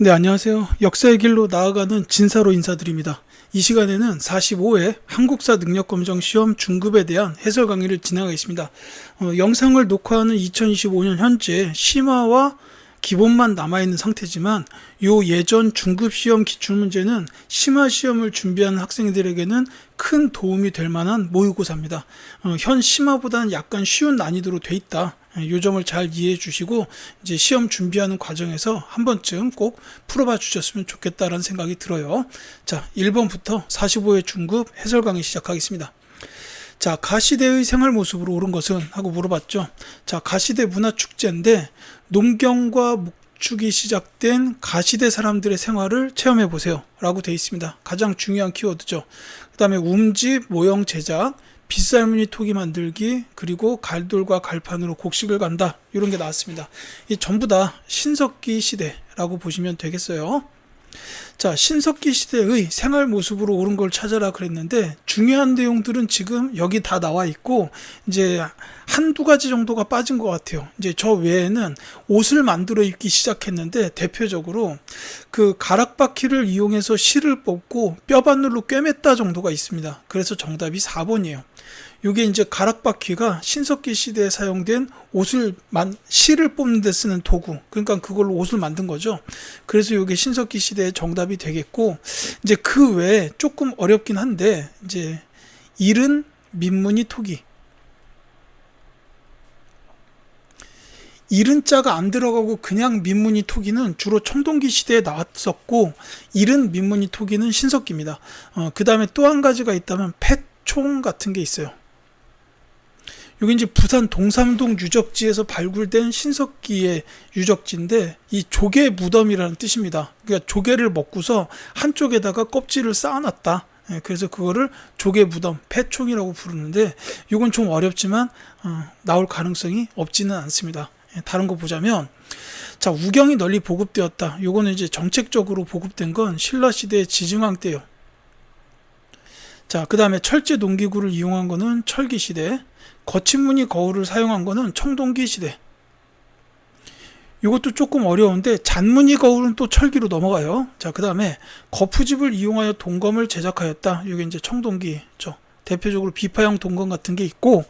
네, 안녕하세요. 역사의 길로 나아가는 진사로 인사드립니다. 이 시간에는 45회 한국사 능력검정 시험 중급에 대한 해설 강의를 진행하겠습니다. 영상을 녹화하는 2025년 현재 심화와 기본만 남아있는 상태지만 요 예전 중급 시험 기출문제는 심화 시험을 준비하는 학생들에게는 큰 도움이 될 만한 모의고사입니다. 현 심화보다는 약간 쉬운 난이도로 돼 있다. 요 점을 잘 이해해 주시고 이제 시험 준비하는 과정에서 한 번쯤 꼭 풀어봐 주셨으면 좋겠다라는 생각이 들어요. 자, 1번부터 45회 중급 해설 강의 시작하겠습니다. 자, 가시대의 생활 모습으로 옳은 것은? 하고 물어봤죠. 자, 가시대 문화축제인데 농경과 목축이 시작된 가시대 사람들의 생활을 체험해 보세요 라고 되어 있습니다. 가장 중요한 키워드죠. 그 다음에 움집, 모형 제작, 빗살무늬 토기 만들기, 그리고 갈돌과 갈판으로 곡식을 간다, 이런 게 나왔습니다. 이 전부 다 신석기 시대라고 보시면 되겠어요. 자, 신석기 시대의 생활 모습으로 옳은 걸 찾아라 그랬는데 중요한 내용들은 지금 여기 다 나와 있고 이제 한두 가지 정도가 빠진 것 같아요. 이제 저 외에는 옷을 만들어 입기 시작했는데 대표적으로 그 가락바퀴를 이용해서 실을 뽑고 뼈바늘로 꿰맸다 정도가 있습니다. 그래서 정답이 4번이에요. 이게 이제 가락바퀴가 신석기 시대에 사용된 실을 뽑는 데 쓰는 도구, 그러니까 그걸로 옷을 만든 거죠. 그래서 이게 신석기 시대의 정답이 되겠고, 이제 그 외에 조금 어렵긴 한데 이제 일은 민무늬 토기, 일은 자가 안 들어가고 그냥 민무늬 토기는 주로 청동기 시대에 나왔었고, 일은 민무늬 토기는 신석기입니다. 그 다음에 또 한 가지가 있다면 펫총 같은 게 있어요. 여기 이제 부산 동삼동 유적지에서 발굴된 신석기의 유적지인데 이 조개 무덤이라는 뜻입니다. 그러니까 조개를 먹고서 한쪽에다가 껍질을 쌓아놨다. 그래서 그거를 조개 무덤, 폐총이라고 부르는데 이건 좀 어렵지만 나올 가능성이 없지는 않습니다. 다른 거 보자면, 자, 우경이 널리 보급되었다. 요거는 이제 정책적으로 보급된 건 신라 시대의 지증왕 때요. 자, 그 다음에 철제 농기구를 이용한 거는 철기 시대, 거친 무늬 거울을 사용한 거는 청동기 시대. 이것도 조금 어려운데 잔무늬 거울은 또 철기로 넘어가요. 자, 그 다음에 거푸집을 이용하여 동검을 제작하였다. 이게 이제 청동기죠. 대표적으로 비파형 동검 같은 게 있고,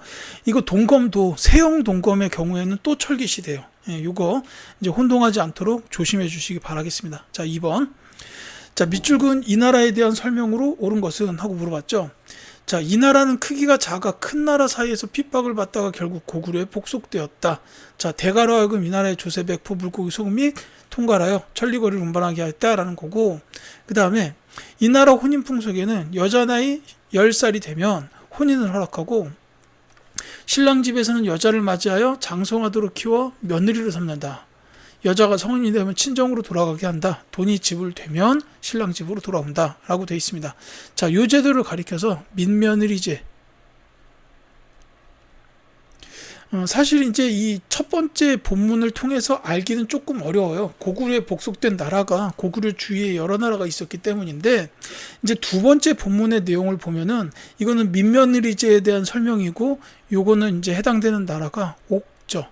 이거 동검도 세형 동검의 경우에는 또 철기 시대예요. 이거 이제 혼동하지 않도록 조심해 주시기 바라겠습니다. 자, 2번. 자, 밑줄근 이 나라에 대한 설명으로 옳은 것은? 하고 물어봤죠. 자, 이 나라는 크기가 작아 큰 나라 사이에서 핍박을 받다가 결국 고구려에 복속되었다. 자, 대가로 하여금 이 나라의 조세, 백포, 물고기, 소금 및 통괄하여 천리거리를 운반하게 하였다라는 거고, 그 다음에 이 나라 혼인 풍속에는 여자 나이 10살이 되면 혼인을 허락하고, 신랑 집에서는 여자를 맞이하여 장성하도록 키워 며느리로 삼는다. 여자가 성인이 되면 친정으로 돌아가게 한다. 돈이 지불되면 신랑 집으로 돌아온다 라고 되어 있습니다. 자, 이 제도를 가리켜서 민며느리제. 사실 이제 이 첫 번째 본문을 통해서 알기는 조금 어려워요. 고구려에 복속된 나라가 고구려 주위에 여러 나라가 있었기 때문인데, 이제 두 번째 본문의 내용을 보면은 이거는 민며느리제에 대한 설명이고, 요거는 이제 해당되는 나라가 옥저,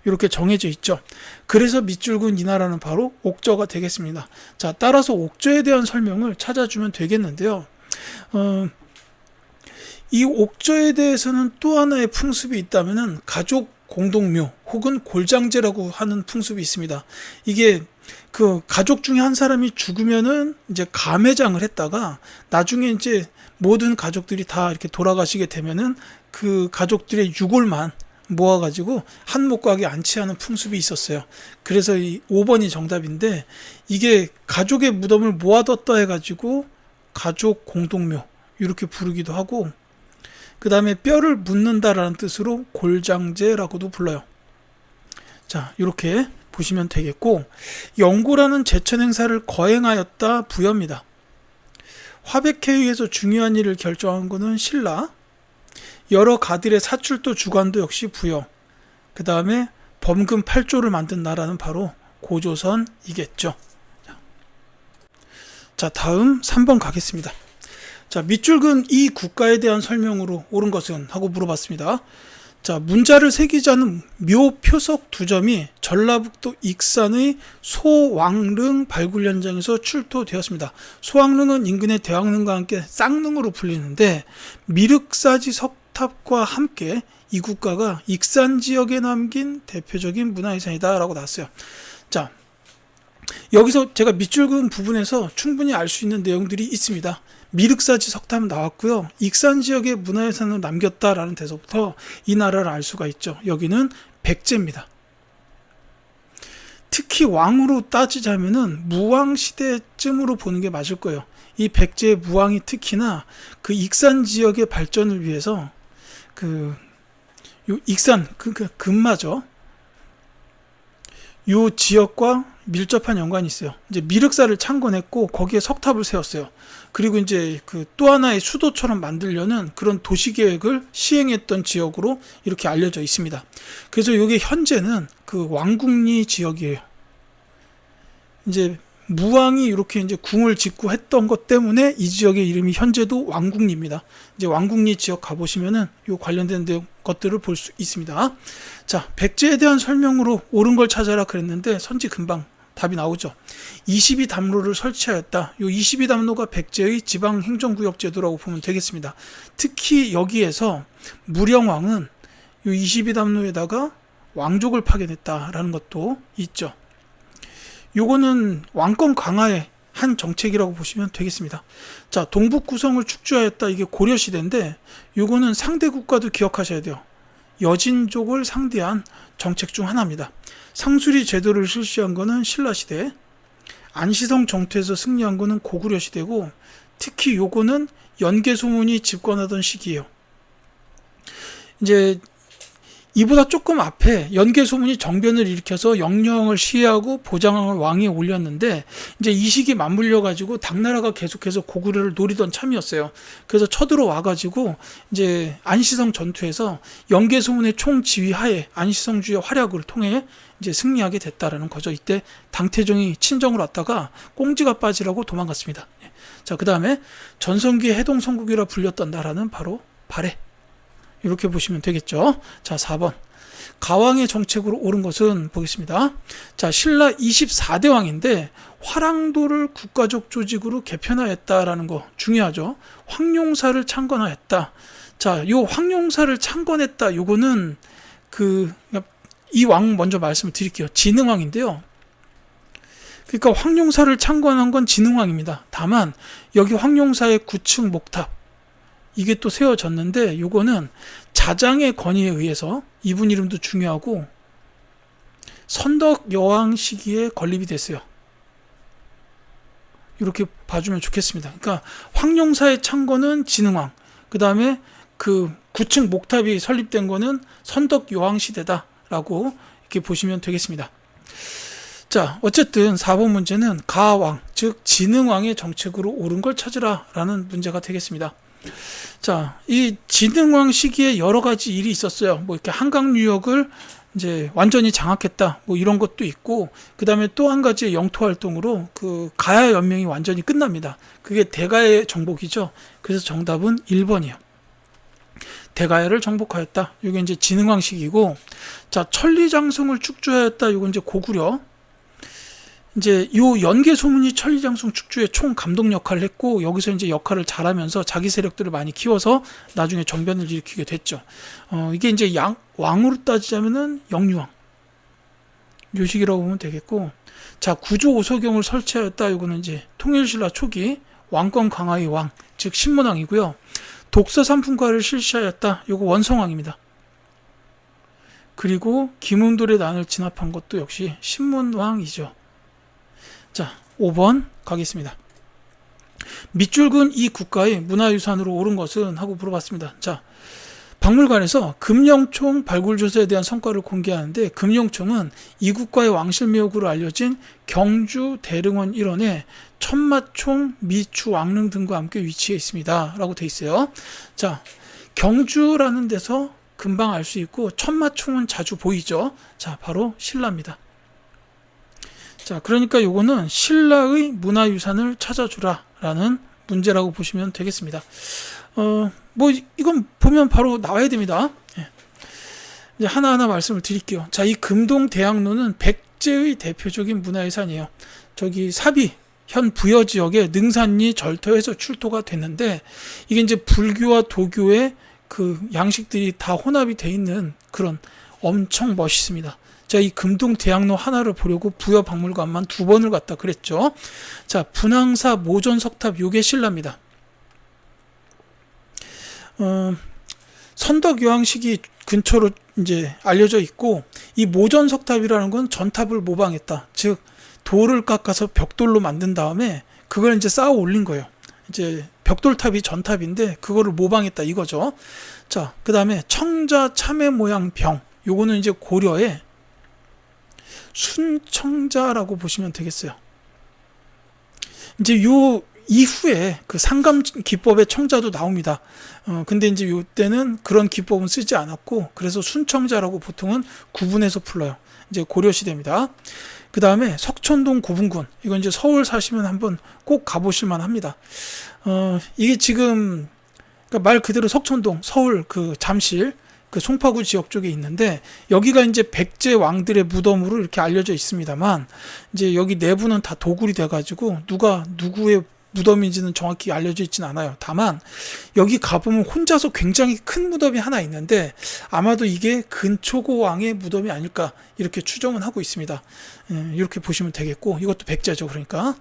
이렇게 정해져 있죠. 그래서 밑줄근 이 나라는 바로 옥저가 되겠습니다. 자, 따라서 옥저에 대한 설명을 찾아주면 되겠는데요. 이 옥저에 대해서는 또 하나의 풍습이 있다면은 가족 공동묘 혹은 골장제라고 하는 풍습이 있습니다. 이게 그 가족 중에 한 사람이 죽으면은 이제 감회장을 했다가 나중에 이제 모든 가족들이 다 이렇게 돌아가시게 되면은 그 가족들의 유골만 모아가지고 한목각에 안치하는 풍습이 있었어요. 그래서 이 5번이 정답인데, 이게 가족의 무덤을 모아뒀다 해가지고 가족 공동묘 이렇게 부르기도 하고, 그 다음에 뼈를 묻는다라는 뜻으로 골장제라고도 불러요. 자, 이렇게 보시면 되겠고, 영구라는 제천 행사를 거행하였다 부여입니다. 화백회의에서 중요한 일을 결정한 것은 신라, 여러 가들의 사출도 주관도 역시 부여, 그 다음에 범금 8조를 만든 나라는 바로 고조선이겠죠. 자, 다음 3번 가겠습니다. 자, 밑줄근 이 국가에 대한 설명으로 옳은 것은? 하고 물어봤습니다. 자, 문자를 새기지 않은 묘표석 2점이 전라북도 익산의 소왕릉 발굴 현장에서 출토되었습니다. 소왕릉은 인근의 대왕릉과 함께 쌍릉으로 불리는데 미륵사지 석탑과 함께 이 국가가 익산 지역에 남긴 대표적인 문화유산이다라고 나왔어요. 자, 여기서 제가 밑줄 그은 부분에서 충분히 알 수 있는 내용들이 있습니다. 미륵사지 석탑 나왔고요. 익산 지역의 문화유산을 남겼다라는 데서부터 이 나라를 알 수가 있죠. 여기는 백제입니다. 특히 왕으로 따지자면은 무왕 시대쯤으로 보는 게 맞을 거예요. 이 백제의 무왕이 특히나 그 익산 지역의 발전을 위해서 요 익산 금마저 요 지역과 밀접한 연관이 있어요. 이제 미륵사를 창건했고 거기에 석탑을 세웠어요. 그리고 이제 또 하나의 수도처럼 만들려는 그런 도시 계획을 시행했던 지역으로 이렇게 알려져 있습니다. 그래서 이게 현재는 그 왕궁리 지역이에요. 이제 무왕이 이렇게 이제 궁을 짓고 했던 것 때문에 이 지역의 이름이 현재도 왕궁리입니다. 이제 왕궁리 지역 가보시면은 요 관련된 것들을 볼 수 있습니다. 자, 백제에 대한 설명으로 옳은 걸 찾아라 그랬는데 선지 금방 답이 나오죠. 22담로를 설치하였다. 요 22담로가 백제의 지방행정구역 제도라고 보면 되겠습니다. 특히 여기에서 무령왕은 요 22담로에다가 왕족을 파견했다라는 것도 있죠. 요거는 왕권 강화의 한 정책이라고 보시면 되겠습니다. 자, 동북 구성을 축조하였다. 이게 고려시대인데 요거는 상대 국가도 기억하셔야 돼요. 여진족을 상대한 정책 중 하나입니다. 상수리 제도를 실시한 거는 신라시대, 안시성 정토에서 승리한 거는 고구려시대고 특히 요거는 연개소문이 집권하던 시기예요. 이제 이보다 조금 앞에 연개소문이 정변을 일으켜서 영령을 시해하고 보장왕을 왕위에 올렸는데 이제 이 시기 맞물려 가지고 당나라가 계속해서 고구려를 노리던 참이었어요. 그래서 쳐들어와 가지고 이제 안시성 전투에서 연개소문의 총지휘 하에 안시성주의 활약을 통해 이제 승리하게 됐다라는 거죠. 이때 당태종이 친정으로 왔다가 꽁지가 빠지라고 도망갔습니다. 자, 그다음에 전성기의 해동성국이라 불렸던 나라는 바로 발해. 이렇게 보시면 되겠죠. 자, 4번. 가왕의 정책으로 옳은 것은 보겠습니다. 자, 신라 24대 왕인데 화랑도를 국가적 조직으로 개편하였다라는 거 중요하죠. 황룡사를 창건하였다. 자, 요 황룡사를 창건했다. 요거는 이 왕 먼저 말씀을 드릴게요. 진흥왕인데요. 그러니까 황룡사를 창건한 건 진흥왕입니다. 다만 여기 황룡사의 9층 목탑 이게 또 세워졌는데 요거는 자장의 건의에 의해서 이분 이름도 중요하고 선덕 여왕 시기에 건립이 됐어요. 이렇게 봐주면 좋겠습니다. 그러니까 황룡사의 창건은 진흥왕, 그 다음에 그 9층 목탑이 설립된 거는 선덕 여왕 시대다라고 이렇게 보시면 되겠습니다. 자, 어쨌든 4번 문제는 가왕, 즉 진흥왕의 정책으로 옳은 걸 찾으라 라는 문제가 되겠습니다. 자, 이 진흥왕 시기에 여러 가지 일이 있었어요. 뭐 이렇게 한강 유역을 이제 완전히 장악했다. 뭐 이런 것도 있고, 그 다음에 또 한 가지의 영토 활동으로 그 가야 연맹이 완전히 끝납니다. 그게 대가의 정복이죠. 그래서 정답은 1번이에요. 대가야를 정복하였다. 이게 이제 진흥왕 시기고, 자, 천리장성을 축조하였다. 이건 이제 고구려. 이제 요 연개소문이 천리장성 축조의 총 감독 역할을 했고 여기서 이제 역할을 잘하면서 자기 세력들을 많이 키워서 나중에 정변을 일으키게 됐죠. 이게 이제 왕으로 따지자면은 영유왕 요 시기라고 보면 되겠고, 자, 구조 오소경을 설치하였다. 이거는 이제 통일신라 초기 왕권 강화의 왕, 즉 신문왕이고요. 독서 삼품과를 실시하였다. 이거 원성왕입니다. 그리고 김운돌의 난을 진압한 것도 역시 신문왕이죠. 자, 5번 가겠습니다. 밑줄 그은 이 국가의 문화유산으로 옳은 것은 하고 물어봤습니다. 자, 박물관에서 금영총 발굴조사에 대한 성과를 공개하는데 금영총은 이 국가의 왕실묘역으로 알려진 경주 대릉원 일원에 천마총, 미추, 왕릉 등과 함께 위치해 있습니다. 라고 돼 있어요. 자, 경주라는 데서 금방 알 수 있고 천마총은 자주 보이죠. 자, 바로 신라입니다. 자, 그러니까 요거는 신라의 문화유산을 찾아주라 라는 문제라고 보시면 되겠습니다. 뭐 이건 보면 바로 나와야 됩니다. 예. 이제 하나하나 말씀을 드릴게요. 자, 이 금동대학로는 백제의 대표적인 문화유산이에요. 저기 사비 현 부여 지역에 능산리 절터에서 출토가 됐는데, 이게 이제 불교와 도교의 그 양식들이 다 혼합이 돼 있는 그런 엄청 멋있습니다. 자, 이 금동대학로 하나를 보려고 부여박물관만 2번을 갔다 그랬죠. 자, 분황사 모전석탑, 요게 신라입니다. 선덕여왕식이 근처로 이제 알려져 있고, 이 모전석탑이라는 건 전탑을 모방했다. 즉 돌을 깎아서 벽돌로 만든 다음에 그걸 이제 쌓아 올린 거예요. 이제 벽돌탑이 전탑인데 그거를 모방했다 이거죠. 자, 그 다음에 청자 참외 모양 병, 요거는 이제 고려의 순청자라고 보시면 되겠어요. 이제 요 이후에 그 상감 기법의 청자도 나옵니다. 근데 이제 요때는 그런 기법은 쓰지 않았고, 그래서 순청자라고 보통은 구분해서 불러요. 이제 고려 시대입니다. 그 다음에 석촌동 구분군, 이건 이제 서울 사시면 한번 꼭 가보실만 합니다. 이게 지금 그러니까 말 그대로 석촌동, 서울 그 잠실 그 송파구 지역 쪽에 있는데, 여기가 이제 백제 왕들의 무덤으로 이렇게 알려져 있습니다만, 이제 여기 내부는 다 도굴이 돼가지고 누가 누구의 무덤인지는 정확히 알려져 있지는 않아요. 다만 여기 가보면 혼자서 굉장히 큰 무덤이 하나 있는데, 아마도 이게 근초고 왕의 무덤이 아닐까 이렇게 추정은 하고 있습니다. 이렇게 보시면 되겠고, 이것도 백제죠. 그러니까.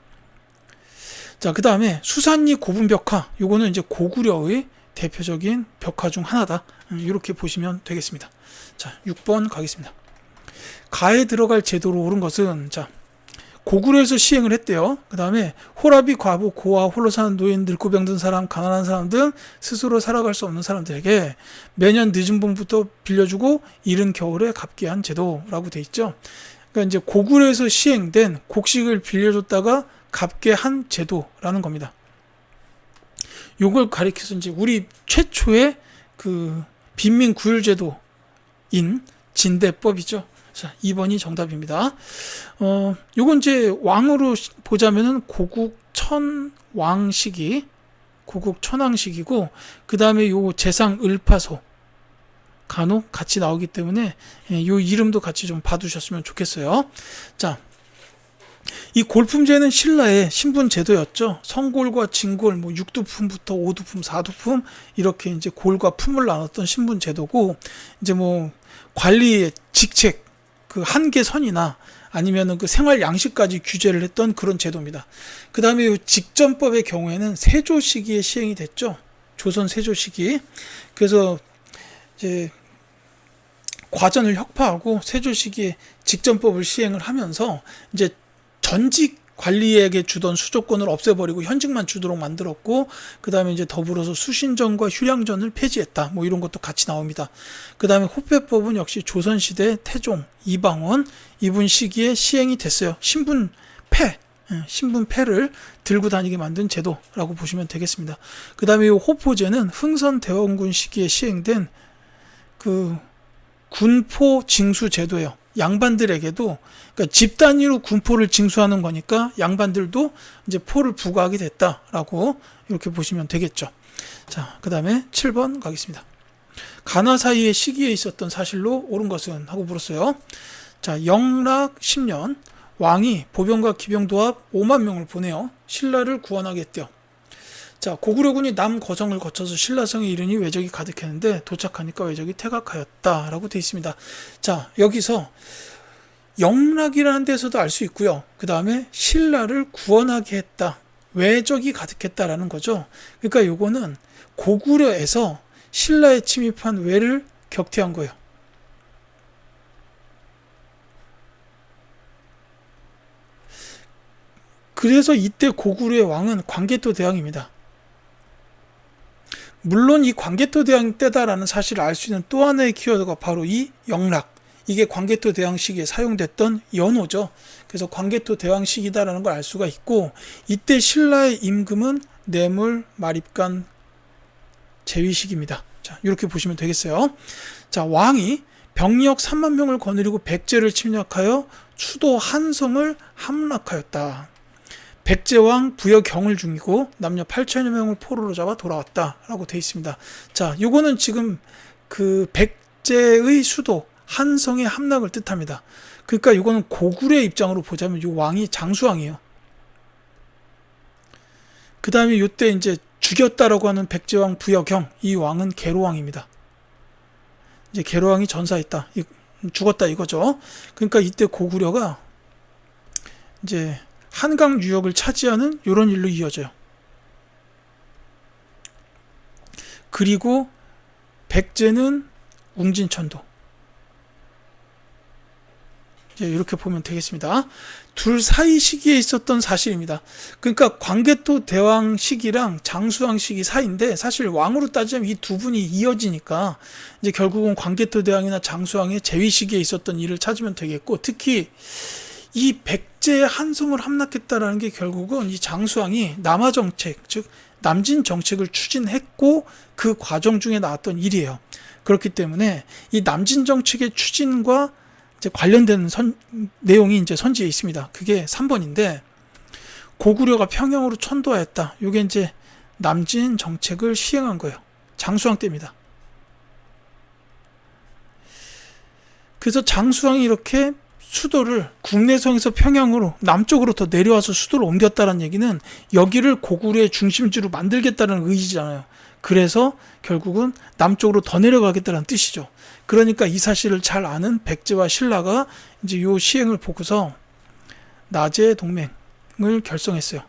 자, 그 다음에 수산리 고분벽화, 요거는 이제 고구려의 대표적인 벽화 중 하나다. 이렇게 보시면 되겠습니다. 자, 6번 가겠습니다. 가에 들어갈 제도로 옳은 것은, 자, 고구려에서 시행을 했대요. 그 다음에 호라비, 과부, 고아, 홀로 사는 노인, 늙고 병든 사람, 가난한 사람 등 스스로 살아갈 수 없는 사람들에게 매년 늦은 봄부터 빌려주고 이른 겨울에 갚게 한 제도라고 돼 있죠. 그러니까 이제 고구려에서 시행된 곡식을 빌려줬다가 갚게 한 제도라는 겁니다. 요걸 가리켜서 이제 우리 최초의 그 빈민구율제도인 진대법이죠. 자, 2번이 정답입니다. 요건 이제 왕으로 보자면은 고국천왕식이, 고국천왕식이고, 그 다음에 요 재상 을파소 간혹 같이 나오기 때문에 요 이름도 같이 좀 봐두셨으면 좋겠어요. 자, 이 골품제는 신라의 신분 제도였죠. 성골과 진골, 뭐 6두품부터 5두품, 4두품 이렇게 이제 골과 품을 나눴던 신분 제도고, 이제 뭐 관리의 직책, 그 한계선이나 아니면은 그 생활 양식까지 규제를 했던 그런 제도입니다. 그 다음에 이 직전법의 경우에는 세조 시기에 시행이 됐죠. 조선 세조 시기. 그래서 이제 과전을 혁파하고 세조 시기에 직전법을 시행을 하면서 이제 전직 관리에게 주던 수조권을 없애버리고 현직만 주도록 만들었고, 그 다음에 이제 더불어서 수신전과 휴량전을 폐지했다. 뭐 이런 것도 같이 나옵니다. 그 다음에 호패법은 역시 조선시대 태종, 이방원 이분 시기에 시행이 됐어요. 신분패를 들고 다니게 만든 제도라고 보시면 되겠습니다. 그 다음에 이 호포제는 흥선대원군 시기에 시행된 그 군포 징수 제도예요. 양반들에게도, 그러니까 집 단위로 군포를 징수하는 거니까 양반들도 이제 포를 부과하게 됐다라고 이렇게 보시면 되겠죠. 자, 그 다음에 7번 가겠습니다. 가나 사이의 시기에 있었던 사실로 옳은 것은 하고 물었어요. 자, 영락 10년 왕이 보병과 기병도합 5만 명을 보내어 신라를 구원하게 했대요. 자, 고구려군이 남거성을 거쳐서 신라성에 이르니 외적이 가득했는데 도착하니까 외적이 퇴각하였다라고 되어 있습니다. 자, 여기서 영락이라는 데서도 알 수 있고요. 그 다음에 신라를 구원하게 했다, 외적이 가득했다라는 거죠. 그러니까 요거는 고구려에서 신라에 침입한 외를 격퇴한 거예요. 그래서 이때 고구려의 왕은 광개토 대왕입니다. 물론 이 광개토 대왕 때다라는 사실을 알 수 있는 또 하나의 키워드가 바로 이 영락, 이게 광개토 대왕 시기에 사용됐던 연호죠. 그래서 광개토 대왕 시기다라는 걸 알 수가 있고, 이때 신라의 임금은 뇌물, 마립간, 제위식입니다. 자, 이렇게 보시면 되겠어요. 자, 왕이 병력 3만 명을 거느리고 백제를 침략하여 수도 한성을 함락하였다. 백제왕 부여 경을 중이고 남녀 8천여 명을 포로로 잡아 돌아왔다라고 되어 있습니다. 자, 요거는 지금 그 백제의 수도 한성의 함락을 뜻합니다. 그러니까 이거는 고구려의 입장으로 보자면 이 왕이 장수왕이에요. 그 다음에 이때 이제 죽였다라고 하는 백제왕 부여경, 이 왕은 계로왕입니다. 이제 계로왕이 전사했다, 죽었다 이거죠. 그러니까 이때 고구려가 이제 한강 유역을 차지하는 이런 일로 이어져요. 그리고 백제는 웅진천도. 이제 이렇게 보면 되겠습니다. 둘 사이 시기에 있었던 사실입니다. 그러니까 광개토 대왕 시기랑 장수왕 시기 사이인데, 사실 왕으로 따지면 이 두 분이 이어지니까 이제 결국은 광개토 대왕이나 장수왕의 재위 시기에 있었던 일을 찾으면 되겠고, 특히 이 백제의 한성을 함락했다라는 게 결국은 이 장수왕이 남하 정책, 즉 남진 정책을 추진했고 그 과정 중에 나왔던 일이에요. 그렇기 때문에 이 남진 정책의 추진과 이제 관련된 내용이 이제 선지에 있습니다. 그게 3번인데, 고구려가 평양으로 천도하였다. 이게 이제 남진 정책을 시행한 거예요. 장수왕 때입니다. 그래서 장수왕이 이렇게 수도를 국내성에서 평양으로 남쪽으로 더 내려와서 수도를 옮겼다는 얘기는 여기를 고구려의 중심지로 만들겠다는 의지잖아요. 그래서 결국은 남쪽으로 더 내려가겠다는 뜻이죠. 그러니까 이 사실을 잘 아는 백제와 신라가 이제 요 시행을 보고서 나제 동맹을 결성했어요.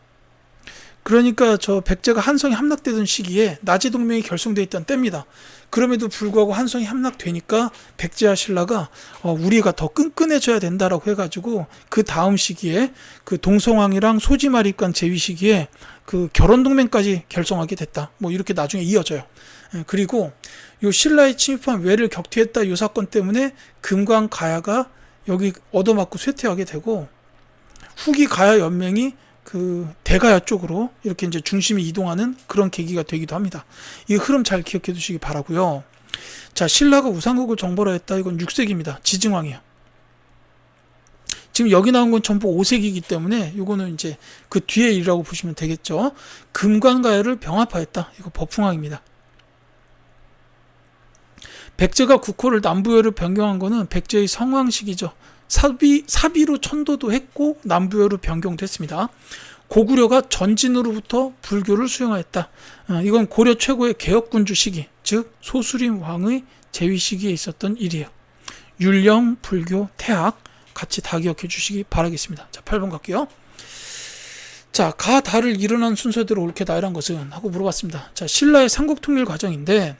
그러니까 저 백제가 한성이 함락되던 시기에 나제 동맹이 결성되어 있던 때입니다. 그럼에도 불구하고 한성이 함락되니까 백제와 신라가 우리가 더 끈끈해져야 된다라고 해가지고 그 다음 시기에 그 동성왕이랑 소지마립간 제위 시기에 그 결혼 동맹까지 결성하게 됐다. 뭐 이렇게 나중에 이어져요. 그리고 요 신라의 침입한 외를 격퇴했다 요 사건 때문에 금강 가야가 여기 얻어맞고 쇠퇴하게 되고, 후기 가야 연맹이 그 대가야 쪽으로 이렇게 이제 중심이 이동하는 그런 계기가 되기도 합니다. 이 흐름 잘 기억해 두시기 바라고요. 자, 신라가 우상국을 정벌하 했다. 이건 6세기입니다. 지증왕이에요. 지금 여기 나온 건 전부 5세기이기 때문에 이거는 이제 그 뒤에 일이라고 보시면 되겠죠. 금관가야를 병합하였다. 이거 버풍왕입니다. 백제가 국호를 남부여로 변경한 거는 백제의 성왕시기죠. 사비로 천도도 했고 남부여로 변경됐습니다. 고구려가 전진으로부터 불교를 수용하였다. 이건 고려 최고의 개혁군주 시기, 즉 소수림 왕의 재위 시기에 있었던 일이에요. 율령, 불교, 태학 같이 다 기억해 주시기 바라겠습니다. 자, 8번 갈게요. 자, 가 다를 일어난 순서대로 옳게 나열한 것은? 하고 물어봤습니다. 자, 신라의 삼국통일 과정인데,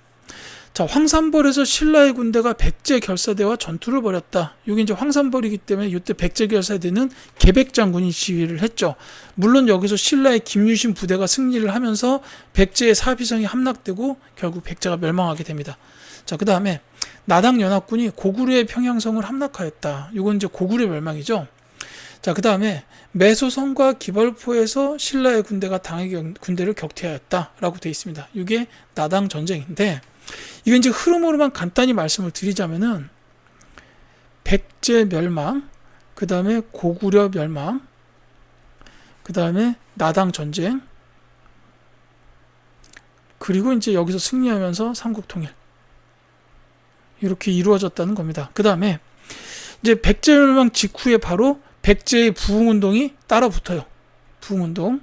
자, 황산벌에서 신라의 군대가 백제 결사대와 전투를 벌였다. 이게 이제 황산벌이기 때문에 이때 백제 결사대는 계백 장군이 지휘를 했죠. 물론 여기서 신라의 김유신 부대가 승리를 하면서 백제의 사비성이 함락되고 결국 백제가 멸망하게 됩니다. 자, 그 다음에 나당 연합군이 고구려의 평양성을 함락하였다. 이건 이제 고구려 멸망이죠. 자, 그 다음에 매소성과 기벌포에서 신라의 군대가 당의 군대를 격퇴하였다라고 되어 있습니다. 이게 나당 전쟁인데, 이게 이제 흐름으로만 간단히 말씀을 드리자면은 백제 멸망, 그 다음에 고구려 멸망, 그 다음에 나당 전쟁, 그리고 이제 여기서 승리하면서 삼국통일, 이렇게 이루어졌다는 겁니다. 그 다음에 이제 백제 멸망 직후에 바로 백제의 부흥운동이 따라 붙어요. 부흥운동,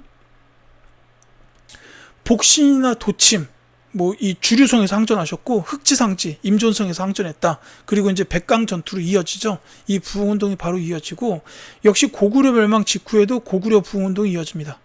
복신이나 도침, 뭐 이 주류성에서 항전하셨고, 흑지상지, 임존성에서 항전했다. 그리고 이제 백강 전투로 이어지죠. 이 부흥운동이 바로 이어지고, 역시 고구려 멸망 직후에도 고구려 부흥운동이 이어집니다.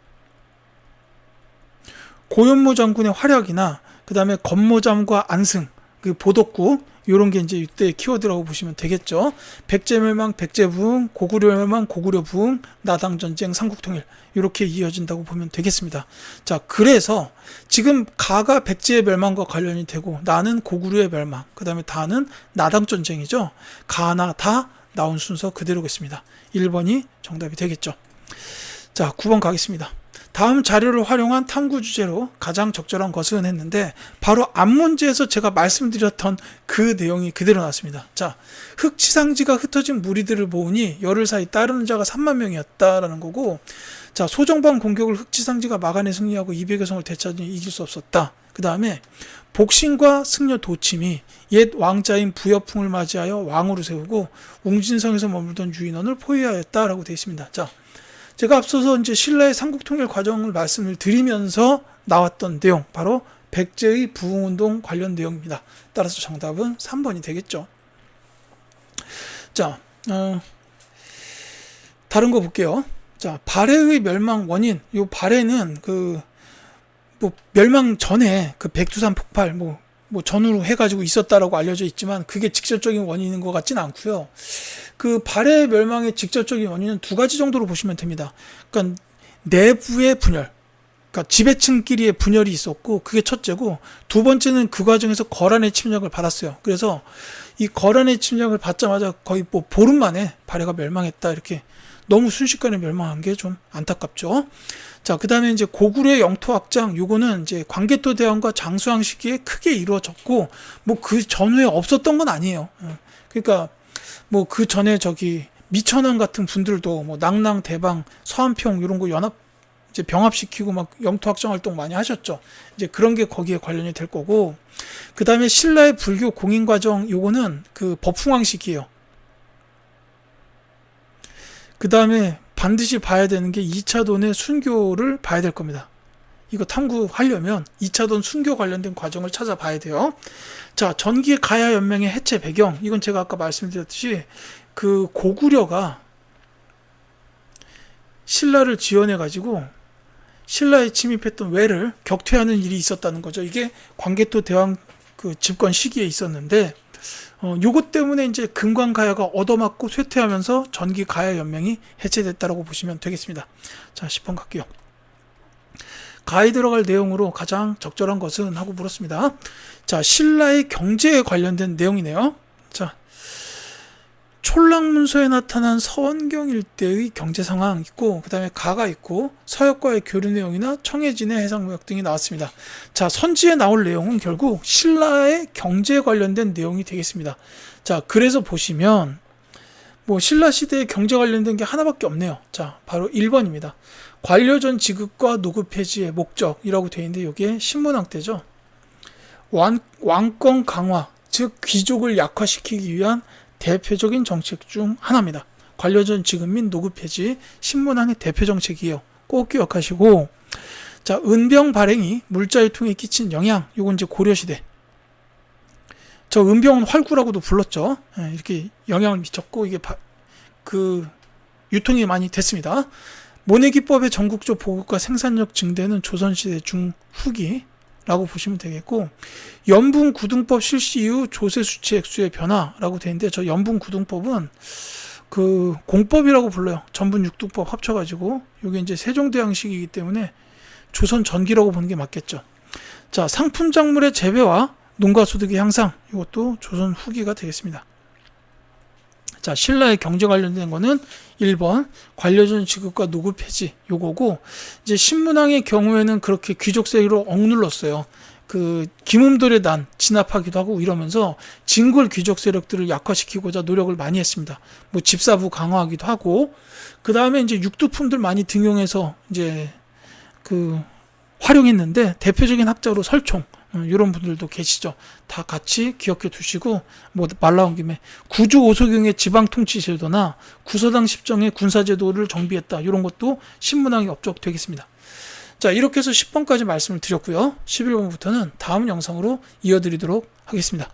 고현모 장군의 활약이나 그 다음에 건모잠과 안승, 그 보덕국, 이런 게 이제 이때 키워드라고 보시면 되겠죠. 백제 멸망, 백제 부흥, 고구려 멸망, 고구려 부흥, 나당 전쟁, 삼국통일, 이렇게 이어진다고 보면 되겠습니다. 자, 그래서 지금 가가 백제의 멸망과 관련이 되고, 나는 고구려의 멸망, 그 다음에 다는 나당 전쟁이죠. 가나 다 나온 순서 그대로겠습니다. 1번이 정답이 되겠죠. 자, 9번 가겠습니다. 다음 자료를 활용한 탐구 주제로 가장 적절한 것은 했는데, 바로 앞문제에서 제가 말씀드렸던 그 내용이 그대로 나왔습니다. 자, 흑치상지가 흩어진 무리들을 모으니 열흘 사이 따르는 자가 3만 명이었다라는 거고, 자, 소정방 공격을 흑치상지가 막아내 승리하고 200여 성을 되찾으니 이길 수 없었다. 그 다음에 복신과 승려 도침이 옛 왕자인 부여풍을 맞이하여 왕으로 세우고 웅진성에서 머물던 유인원을 포위하였다라고 되어 있습니다. 자, 제가 앞서서 이제 신라의 삼국통일 과정을 말씀을 드리면서 나왔던 내용, 바로 백제의 부흥운동 관련 내용입니다. 따라서 정답은 3번이 되겠죠. 자, 다른 거 볼게요. 자, 발해의 멸망 원인. 요 발해는 멸망 전에 백두산 폭발 전후로 해가지고 있었다라고 알려져 있지만 그게 직접적인 원인인 것 같지는 않고요. 발해 멸망의 직접적인 원인은 두 가지 정도로 보시면 됩니다. 그러니까 내부의 분열, 그러니까 지배층끼리의 분열이 있었고 그게 첫째고, 두 번째는 그 과정에서 거란의 침략을 받았어요. 그래서 이 거란의 침략을 받자마자 거의 보름 만에 발해가 멸망했다, 이렇게 너무 순식간에 멸망한 게 좀 안타깝죠. 자, 그 다음에 이제 고구려의 영토 확장, 요거는 이제 광개토 대왕과 장수왕 시기에 크게 이루어졌고, 그 전후에 없었던 건 아니에요. 그러니까 그 전에 미천왕 같은 분들도 낭랑, 대방, 서한평 이런 거 이제 병합시키고 영토 확장 활동 많이 하셨죠. 이제 그런 게 거기에 관련이 될 거고, 그 다음에 신라의 불교 공인 과정, 요거는 법흥왕 시기예요. 그 다음에 반드시 봐야 되는 게 2차돈의 순교를 봐야 될 겁니다. 이거 탐구하려면 2차돈 순교 관련된 과정을 찾아봐야 돼요. 자, 전기 가야 연맹의 해체 배경, 이건 제가 아까 말씀드렸듯이 고구려가 신라를 지원해 가지고 신라에 침입했던 왜를 격퇴하는 일이 있었다는 거죠. 이게 광개토 대왕 집권 시기에 있었는데, 요것 때문에 이제 금관가야가 얻어맞고 쇠퇴하면서 전기 가야 연맹이 해체됐다라고 보시면 되겠습니다. 자, 10번 갈게요. 가에 들어갈 내용으로 가장 적절한 것은 하고 물었습니다. 자, 신라의 경제에 관련된 내용이네요. 자, 촐랑문서에 나타난 서원경 일대의 경제 상황 있고, 그 다음에 가가 있고, 서역과의 교류 내용이나 청해진의 해상무역 등이 나왔습니다. 자, 선지에 나올 내용은 결국 신라의 경제에 관련된 내용이 되겠습니다. 자, 그래서 보시면 신라 시대에 경제 관련된 게 하나밖에 없네요. 자, 바로 1번입니다. 관료전 지급과 노급 폐지의 목적이라고 되어 있는데, 이게 신문왕 때죠. 왕권 강화, 즉 귀족을 약화시키기 위한 대표적인 정책 중 하나입니다. 관료전 지급 및 노급 폐지, 신문왕의 대표 정책이에요. 꼭 기억하시고, 자, 은병 발행이 물자유통에 끼친 영향, 요건 이제 고려시대. 저 은병은 활구라고도 불렀죠. 이렇게 영향을 미쳤고, 이게 유통이 많이 됐습니다. 모내기법의 전국적 보급과 생산력 증대는 조선시대 중후기 라고 보시면 되겠고, 연분구등법 실시 이후 조세 수치 액수의 변화라고 되는데, 저 연분구등법은 공법이라고 불러요. 전분 육등법 합쳐가지고, 이게 이제 세종대왕식이기 때문에 조선 전기라고 보는 게 맞겠죠. 자, 상품 작물의 재배와 농가 소득의 향상, 이것도 조선 후기가 되겠습니다. 자, 신라의 경제 관련된 거는 1번 관료전 지급과 노급 폐지, 요거고, 이제 신문왕의 경우에는 그렇게 귀족 세력으로 억눌렀어요. 김음돌의 난 진압하기도 하고 이러면서 진골 귀족 세력들을 약화시키고자 노력을 많이 했습니다. 집사부 강화하기도 하고, 그 다음에 이제 육두품들 많이 등용해서 이제 활용했는데, 대표적인 학자로 설총, 이런 분들도 계시죠. 다 같이 기억해 두시고, 말 나온 김에 구주 오소경의 지방통치 제도나 구서당 십정의 군사제도를 정비했다, 이런 것도 신문왕의 업적 되겠습니다. 자, 이렇게 해서 10번까지 말씀을 드렸고요. 11번부터는 다음 영상으로 이어드리도록 하겠습니다.